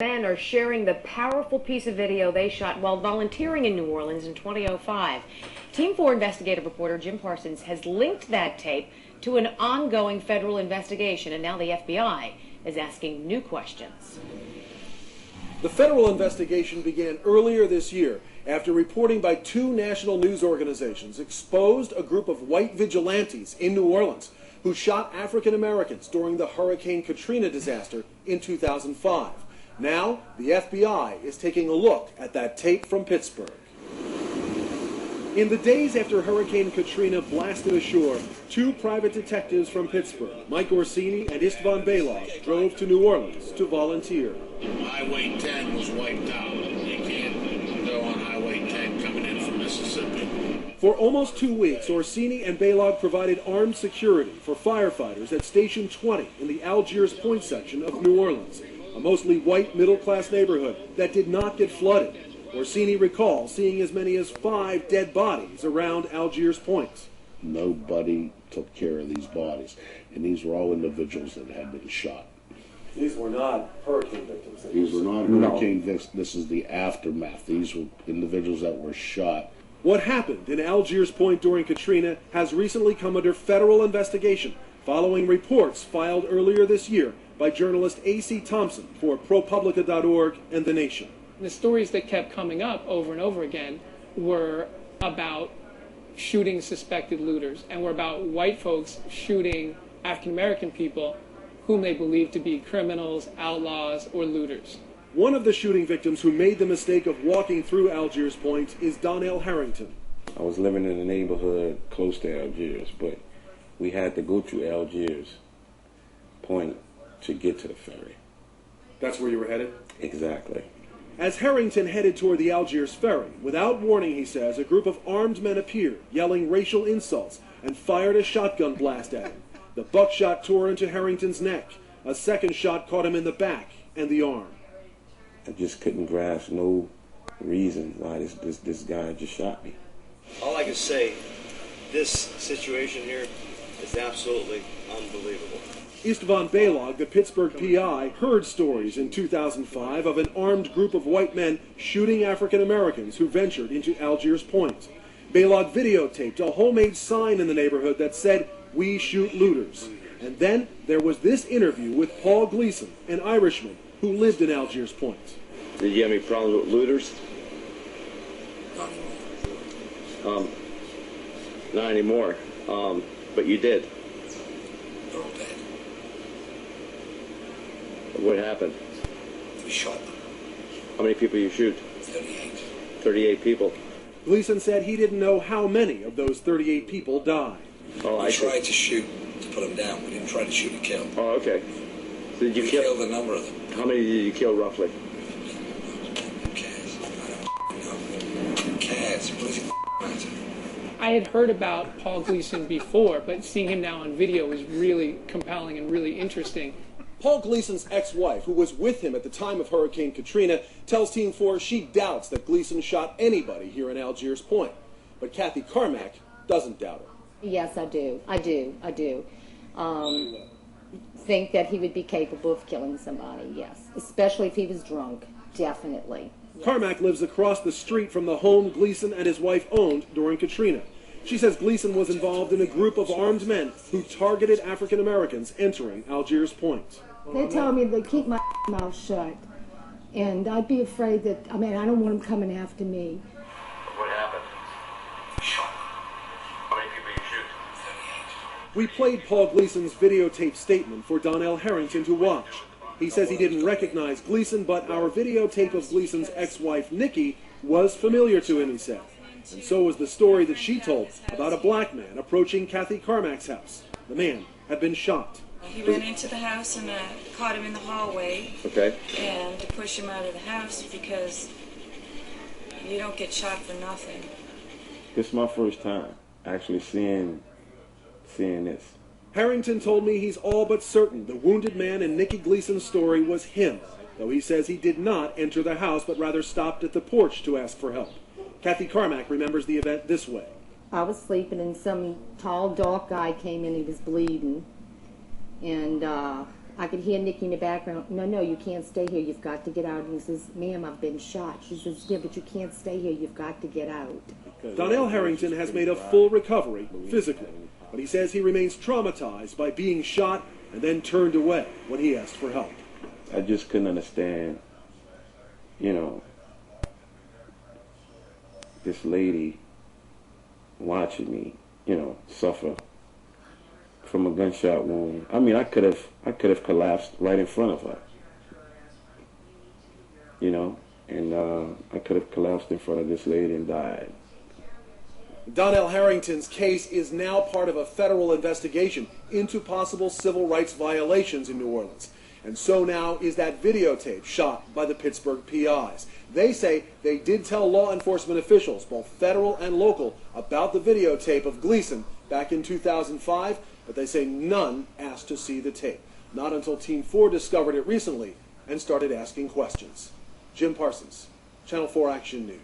Men are sharing the powerful piece of video they shot while volunteering in New Orleans in 2005. Team 4 investigative reporter Jim Parsons has linked that tape to an ongoing federal investigation, and now the FBI is asking new questions. The federal investigation began earlier this year after reporting by two national news organizations exposed a group of white vigilantes in New Orleans who shot African Americans during the Hurricane Katrina disaster in 2005. Now, the FBI is taking a look at that tape from Pittsburgh. In the days after Hurricane Katrina blasted ashore, two private detectives from Pittsburgh, Mike Orsini and Istvan Belog, drove to New Orleans to volunteer. Highway 10 was wiped out. You can't go on Highway 10 coming in from Mississippi. For almost 2 weeks, Orsini and Belog provided armed security for firefighters at Station 20 in the Algiers Point section of New Orleans, a mostly white middle-class neighborhood that did not get flooded. Orsini recalls seeing as many as 5 dead bodies around Algiers Point. Nobody took care of these bodies, and these were all individuals that had been shot. These were not hurricane victims. These were not hurricane victims. This is the aftermath. These were individuals that were shot. What happened in Algiers Point during Katrina has recently come under federal investigation following reports filed earlier this year by journalist A.C. Thompson for ProPublica.org and The Nation. The stories that kept coming up over and over again were about shooting suspected looters, and were about white folks shooting African American people whom they believed to be criminals, outlaws, or looters. One of the shooting victims who made the mistake of walking through Algiers Point is Donnell Harrington. I was living in a neighborhood close to Algiers, but we had to go to Algiers Point to get to the ferry. That's where you were headed? Exactly. As Harrington headed toward the Algiers ferry, without warning, he says, a group of armed men appeared, yelling racial insults, and fired a shotgun blast at him. The buckshot tore into Harrington's neck. A second shot caught him in the back and the arm. I just couldn't grasp no reason why this guy just shot me. All I can say, this situation here is absolutely unbelievable. Istvan Belog, the Pittsburgh PI, heard stories in 2005 of an armed group of white men shooting African Americans who ventured into Algiers Point. Belog videotaped a homemade sign in the neighborhood that said, "We shoot looters." And then there was this interview with Paul Gleason, an Irishman who lived in Algiers Point. Did you have any problems with looters? Not anymore. Not anymore. But you did. They're all dead. What happened? We shot them. How many people you shoot? 38. 38 people. Gleason said he didn't know how many of those 38 people died. Oh, I We see. tried to shoot to put them down. We didn't try to shoot to kill. Oh, okay. So did you We kill? killed a number of them. How many did you kill roughly? Who cares? I don't know. Who cares? What does it matter? I had heard about Paul Gleason before, but seeing him now on video was really compelling and really interesting. Paul Gleason's ex-wife, who was with him at the time of Hurricane Katrina, tells Team 4 she doubts that Gleason shot anybody here in Algiers Point. But Kathy Carmack doesn't doubt it. Yes, I do. I do. Think that he would be capable of killing somebody, yes. Especially if he was drunk, definitely. Yes. Carmack lives across the street from the home Gleason and his wife owned during Katrina. She says Gleason was involved in a group of armed men who targeted African Americans entering Algiers Point. They told me to keep my mouth shut, and I'd be afraid that, I don't want them coming after me. What happened? How many people you shoot? 38. We played Paul Gleason's videotape statement for Donnell Harrington to watch. He says he didn't recognize Gleason, but our videotape of Gleason's ex-wife, Nikki, was familiar to him, he said. And so was the story that she told about a black man approaching Kathy Carmack's house. The man had been shot. He ran into the house and caught him in the hallway. Okay. And to push him out of the house because you don't get shot for nothing. This is my first time actually seeing this. Harrington told me he's all but certain the wounded man in Nikki Gleason's story was him, though he says he did not enter the house but rather stopped at the porch to ask for help. Kathy Carmack remembers the event this way. I was sleeping and some tall, dark guy came in. He was bleeding. And I could hear Nikki in the background, no, you can't stay here, you've got to get out. And he says, ma'am, I've been shot. She says, yeah, but you can't stay here, you've got to get out. Donnell Harrington has made a full recovery physically, but he says he remains traumatized by being shot and then turned away when he asked for help. I just couldn't understand, you know, this lady watching me, you know, suffer from a gunshot wound. I mean, I could have collapsed right in front of her, you know, and I could have collapsed in front of this lady and died. Donnell Harrington's case is now part of a federal investigation into possible civil rights violations in New Orleans. And so now is that videotape shot by the Pittsburgh PIs. They say they did tell law enforcement officials, both federal and local, about the videotape of Gleason back in 2005, but they say none asked to see the tape. Not until Team 4 discovered it recently and started asking questions. Jim Parsons, Channel 4 Action News.